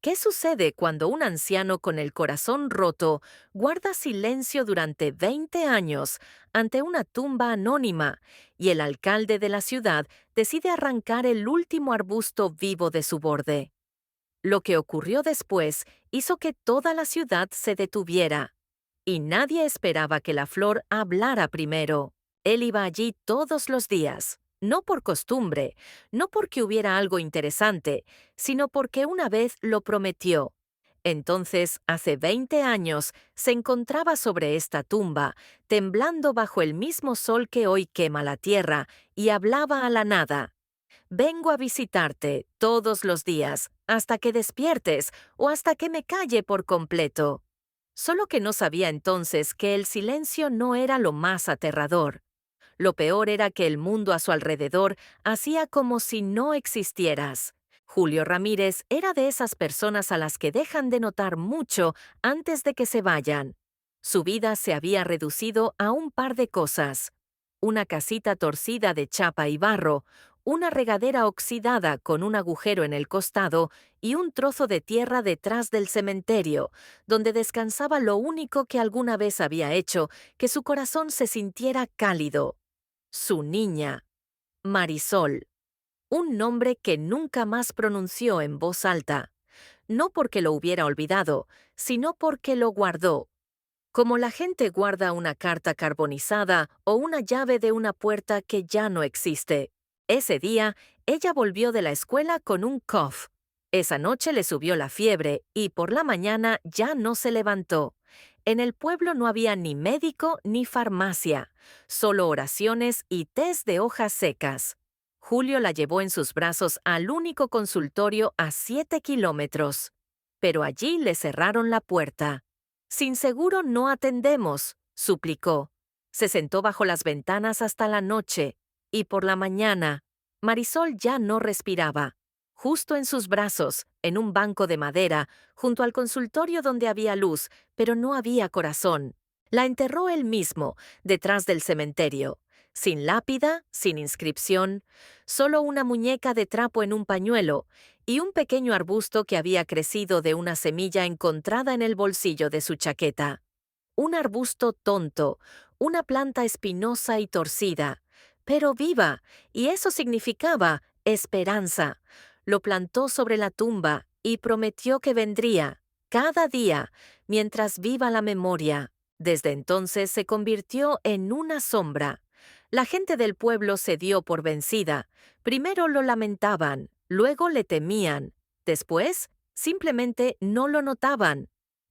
¿Qué sucede cuando un anciano con el corazón roto guarda silencio durante 20 años ante una tumba anónima y el alcalde de la ciudad decide arrancar el último arbusto vivo de su borde? Lo que ocurrió después hizo que toda la ciudad se detuviera, y nadie esperaba que la flor hablara primero. Él iba allí todos los días, no por costumbre, no porque hubiera algo interesante, sino porque una vez lo prometió. Entonces, hace 20 años, se encontraba sobre esta tumba, temblando bajo el mismo sol que hoy quema la tierra, y hablaba a la nada. Vengo a visitarte todos los días, hasta que despiertes o hasta que me calle por completo. Solo que no sabía entonces que el silencio no era lo más aterrador. Lo peor era que el mundo a su alrededor hacía como si no existieras. Julio Ramírez era de esas personas a las que dejan de notar mucho antes de que se vayan. Su vida se había reducido a un par de cosas: una casita torcida de chapa y barro, una regadera oxidada con un agujero en el costado y un trozo de tierra detrás del cementerio, donde descansaba lo único que alguna vez había hecho que su corazón se sintiera cálido: su niña, Marisol, un nombre que nunca más pronunció en voz alta, no porque lo hubiera olvidado, sino porque lo guardó, como la gente guarda una carta carbonizada o una llave de una puerta que ya no existe. Ese día, ella volvió de la escuela con un cough. Esa noche le subió la fiebre y por la mañana ya no se levantó. En el pueblo no había ni médico ni farmacia, solo oraciones y tés de hojas secas. Julio la llevó en sus brazos al único consultorio a 7 kilómetros. Pero allí le cerraron la puerta. Sin seguro no atendemos, suplicó. Se sentó bajo las ventanas hasta la noche, y por la mañana, Marisol ya no respiraba. Justo en sus brazos, en un banco de madera, junto al consultorio donde había luz, pero no había corazón. La enterró él mismo, detrás del cementerio, sin lápida, sin inscripción, solo una muñeca de trapo en un pañuelo, y un pequeño arbusto que había crecido de una semilla encontrada en el bolsillo de su chaqueta. Un arbusto tonto, una planta espinosa y torcida, pero viva, y eso significaba esperanza. Lo plantó sobre la tumba y prometió que vendría, cada día, mientras viva la memoria. Desde entonces se convirtió en una sombra. La gente del pueblo se dio por vencida. Primero lo lamentaban, luego le temían, después simplemente no lo notaban.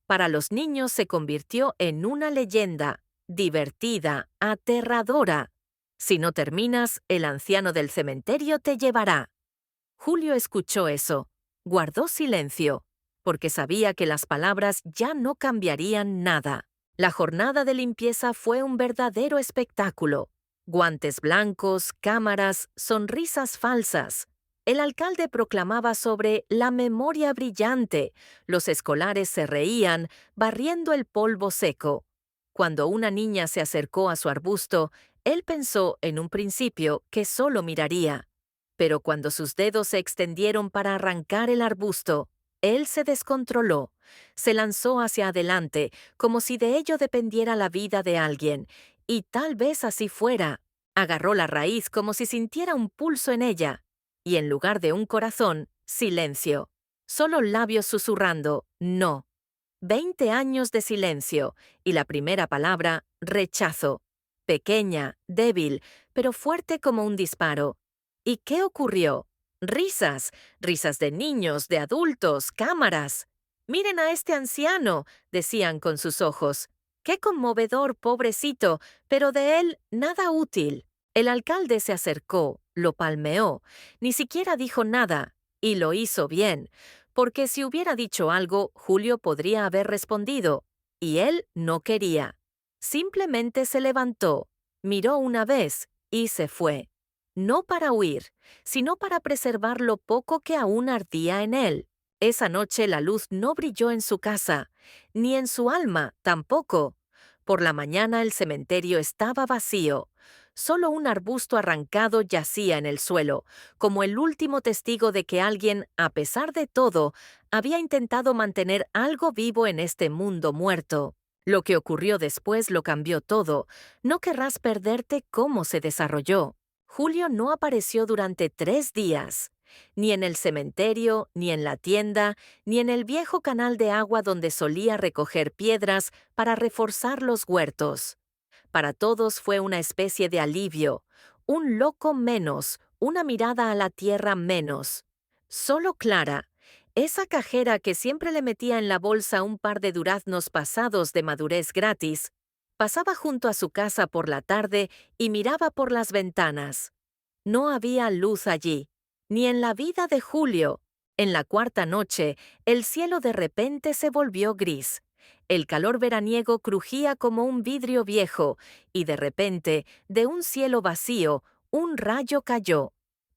Para los niños se convirtió en una leyenda, divertida, aterradora. Si no terminas, el anciano del cementerio te llevará. Julio escuchó eso, guardó silencio, porque sabía que las palabras ya no cambiarían nada. La jornada de limpieza fue un verdadero espectáculo. Guantes blancos, cámaras, sonrisas falsas. El alcalde proclamaba sobre la memoria brillante. Los escolares se reían, barriendo el polvo seco. Cuando una niña se acercó a su arbusto, él pensó en un principio que solo miraría. Pero cuando sus dedos se extendieron para arrancar el arbusto, él se descontroló. Se lanzó hacia adelante, como si de ello dependiera la vida de alguien, y tal vez así fuera. Agarró la raíz como si sintiera un pulso en ella, y en lugar de un corazón, silencio. Solo labios susurrando, no. 20 años de silencio, y la primera palabra, rechazo. Pequeña, débil, pero fuerte como un disparo. ¿Y qué ocurrió? Risas, risas de niños, de adultos, cámaras. Miren a este anciano, decían con sus ojos. Qué conmovedor, pobrecito, pero de él nada útil. El alcalde se acercó, lo palmeó, ni siquiera dijo nada, y lo hizo bien, porque si hubiera dicho algo, Julio podría haber respondido, y él no quería. Simplemente se levantó, miró una vez y se fue. No para huir, sino para preservar lo poco que aún ardía en él. Esa noche la luz no brilló en su casa, ni en su alma tampoco. Por la mañana el cementerio estaba vacío. Solo un arbusto arrancado yacía en el suelo, como el último testigo de que alguien, a pesar de todo, había intentado mantener algo vivo en este mundo muerto. Lo que ocurrió después lo cambió todo. No querrás perderte cómo se desarrolló. Julio no apareció durante 3 días. Ni en el cementerio, ni en la tienda, ni en el viejo canal de agua donde solía recoger piedras para reforzar los huertos. Para todos fue una especie de alivio, un loco menos, una mirada a la tierra menos. Solo Clara, esa cajera que siempre le metía en la bolsa un par de duraznos pasados de madurez gratis, pasaba junto a su casa por la tarde y miraba por las ventanas. No había luz allí, ni en la vida de Julio. En la cuarta noche, el cielo de repente se volvió gris. El calor veraniego crujía como un vidrio viejo, y de repente, de un cielo vacío, un rayo cayó.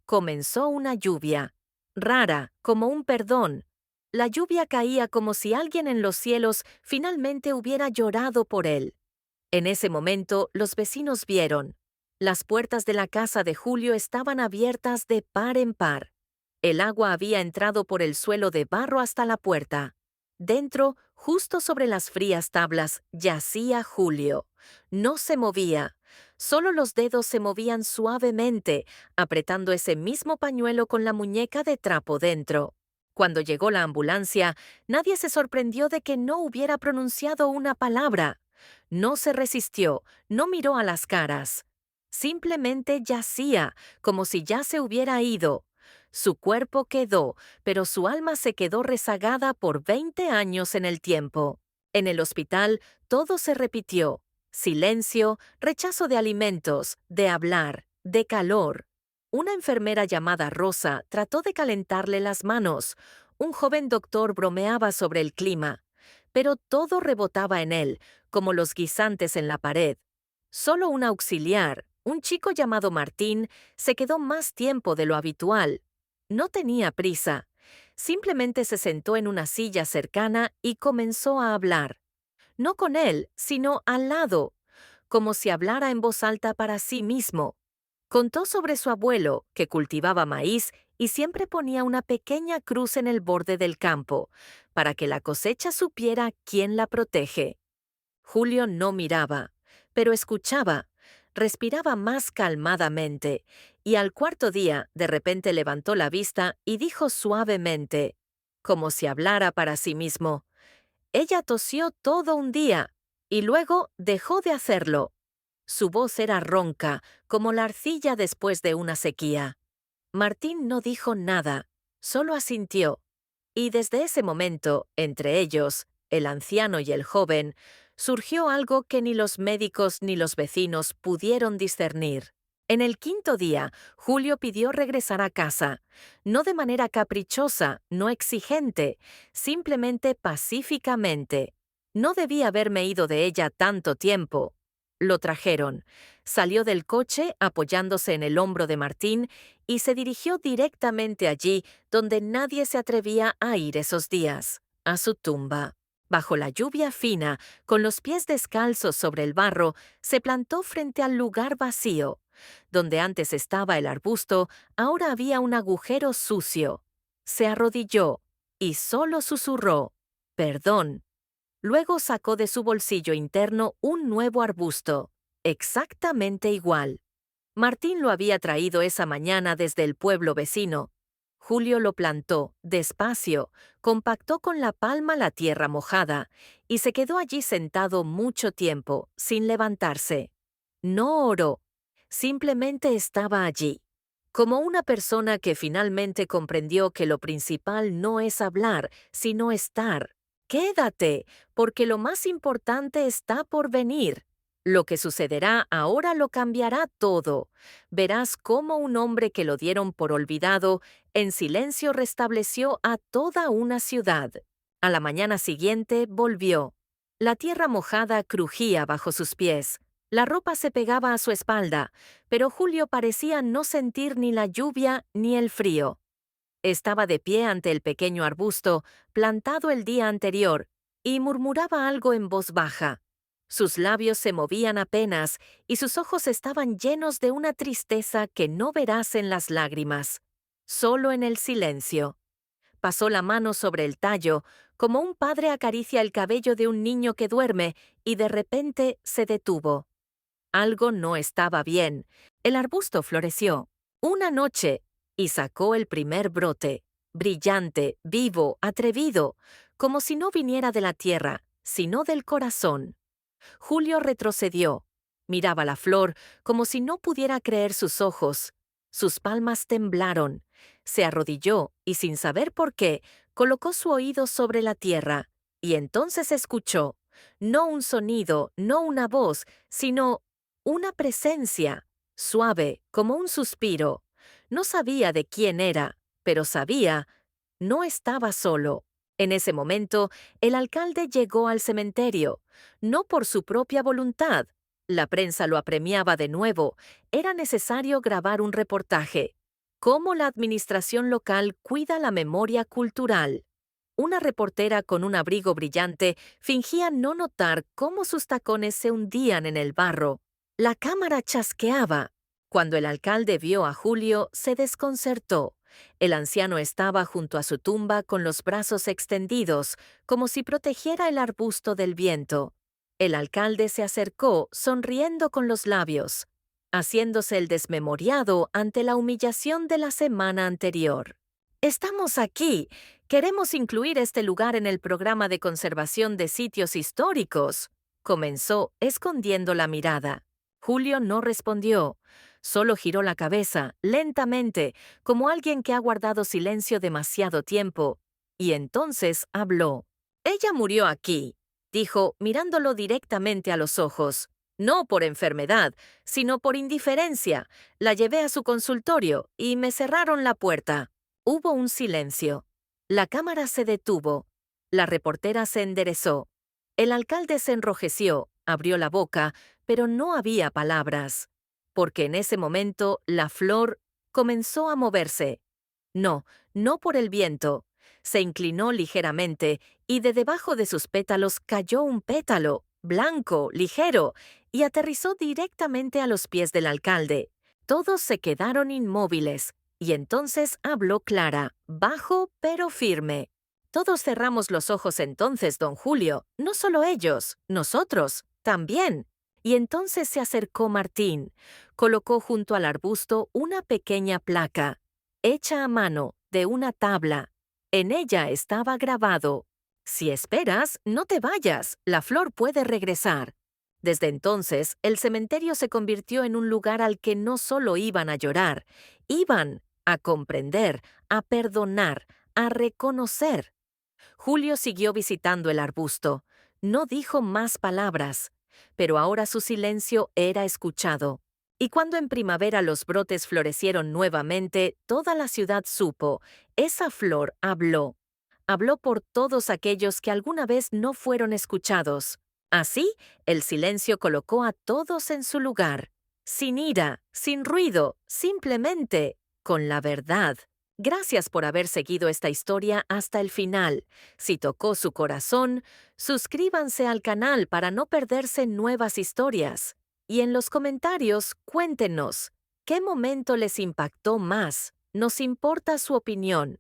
Comenzó una lluvia, rara, como un perdón. La lluvia caía como si alguien en los cielos finalmente hubiera llorado por él. En ese momento, los vecinos vieron. Las puertas de la casa de Julio estaban abiertas de par en par. El agua había entrado por el suelo de barro hasta la puerta. Dentro, justo sobre las frías tablas, yacía Julio. No se movía. Solo los dedos se movían suavemente, apretando ese mismo pañuelo con la muñeca de trapo dentro. Cuando llegó la ambulancia, nadie se sorprendió de que no hubiera pronunciado una palabra. No se resistió, no miró a las caras. Simplemente yacía, como si ya se hubiera ido. Su cuerpo quedó, pero su alma se quedó rezagada por 20 años en el tiempo. En el hospital, todo se repitió. Silencio, rechazo de alimentos, de hablar, de calor. Una enfermera llamada Rosa trató de calentarle las manos. Un joven doctor bromeaba sobre el clima. Pero todo rebotaba en él, como los guisantes en la pared. Solo un auxiliar, un chico llamado Martín, se quedó más tiempo de lo habitual. No tenía prisa. Simplemente se sentó en una silla cercana y comenzó a hablar. No con él, sino al lado, como si hablara en voz alta para sí mismo. Contó sobre su abuelo, que cultivaba maíz y siempre ponía una pequeña cruz en el borde del campo, para que la cosecha supiera quién la protege. Julio no miraba, pero escuchaba, respiraba más calmadamente, y al cuarto día de repente levantó la vista y dijo suavemente, como si hablara para sí mismo, ella tosió todo un día, y luego dejó de hacerlo. Su voz era ronca, como la arcilla después de una sequía. Martín no dijo nada, solo asintió, y desde ese momento, entre ellos, el anciano y el joven, surgió algo que ni los médicos ni los vecinos pudieron discernir. En el quinto día, Julio pidió regresar a casa, no de manera caprichosa, no exigente, simplemente pacíficamente. No debía haberme ido de ella tanto tiempo. Lo trajeron. Salió del coche apoyándose en el hombro de Martín y se dirigió directamente allí donde nadie se atrevía a ir esos días, a su tumba. Bajo la lluvia fina, con los pies descalzos sobre el barro, se plantó frente al lugar vacío. Donde antes estaba el arbusto, ahora había un agujero sucio. Se arrodilló y solo susurró, «Perdón». Luego sacó de su bolsillo interno un nuevo arbusto, exactamente igual. Martín lo había traído esa mañana desde el pueblo vecino. Julio lo plantó, despacio, compactó con la palma la tierra mojada, y se quedó allí sentado mucho tiempo, sin levantarse. No oró, simplemente estaba allí, como una persona que finalmente comprendió que lo principal no es hablar, sino estar. Quédate, porque lo más importante está por venir. Lo que sucederá ahora lo cambiará todo. Verás cómo un hombre que lo dieron por olvidado, en silencio restableció a toda una ciudad. A la mañana siguiente volvió. La tierra mojada crujía bajo sus pies. La ropa se pegaba a su espalda, pero Julio parecía no sentir ni la lluvia ni el frío. Estaba de pie ante el pequeño arbusto, plantado el día anterior, y murmuraba algo en voz baja. Sus labios se movían apenas y sus ojos estaban llenos de una tristeza que no verás en las lágrimas, solo en el silencio. Pasó la mano sobre el tallo, como un padre acaricia el cabello de un niño que duerme, y de repente se detuvo. Algo no estaba bien. El arbusto floreció. Una noche, y sacó el primer brote, brillante, vivo, atrevido, como si no viniera de la tierra, sino del corazón. Julio retrocedió. Miraba la flor como si no pudiera creer sus ojos. Sus palmas temblaron. Se arrodilló y, sin saber por qué, colocó su oído sobre la tierra. Y entonces escuchó, no un sonido, no una voz, sino una presencia, suave como un suspiro. No sabía de quién era, pero sabía, no estaba solo. En ese momento, el alcalde llegó al cementerio, no por su propia voluntad. La prensa lo apremiaba de nuevo. Era necesario grabar un reportaje. ¿Cómo la administración local cuida la memoria cultural? Una reportera con un abrigo brillante fingía no notar cómo sus tacones se hundían en el barro. La cámara chasqueaba. Cuando el alcalde vio a Julio, se desconcertó. El anciano estaba junto a su tumba con los brazos extendidos, como si protegiera el arbusto del viento. El alcalde se acercó, sonriendo con los labios, haciéndose el desmemoriado ante la humillación de la semana anterior. «Estamos aquí. Queremos incluir este lugar en el programa de conservación de sitios históricos», comenzó, escondiendo la mirada. Julio no respondió. Solo giró la cabeza, lentamente, como alguien que ha guardado silencio demasiado tiempo. Y entonces habló. «Ella murió aquí», dijo, mirándolo directamente a los ojos. «No por enfermedad, sino por indiferencia. La llevé a su consultorio y me cerraron la puerta». Hubo un silencio. La cámara se detuvo. La reportera se enderezó. El alcalde se enrojeció, abrió la boca, pero no había palabras. Porque en ese momento la flor comenzó a moverse. No, no por el viento. Se inclinó ligeramente y de debajo de sus pétalos cayó un pétalo, blanco, ligero, y aterrizó directamente a los pies del alcalde. Todos se quedaron inmóviles, y entonces habló Clara, bajo pero firme. «Todos cerramos los ojos entonces, don Julio, no solo ellos, nosotros, también». Y entonces se acercó Martín. Colocó junto al arbusto una pequeña placa, hecha a mano, de una tabla. En ella estaba grabado: «Si esperas, no te vayas, la flor puede regresar». Desde entonces, el cementerio se convirtió en un lugar al que no solo iban a llorar, iban a comprender, a perdonar, a reconocer. Julio siguió visitando el arbusto. No dijo más palabras, pero ahora su silencio era escuchado. Y cuando en primavera los brotes florecieron nuevamente, toda la ciudad supo, esa flor habló. Habló por todos aquellos que alguna vez no fueron escuchados. Así, el silencio colocó a todos en su lugar, sin ira, sin ruido, simplemente con la verdad. Gracias por haber seguido esta historia hasta el final. Si tocó su corazón, suscríbanse al canal para no perderse nuevas historias. Y en los comentarios, cuéntenos, ¿qué momento les impactó más? Nos importa su opinión.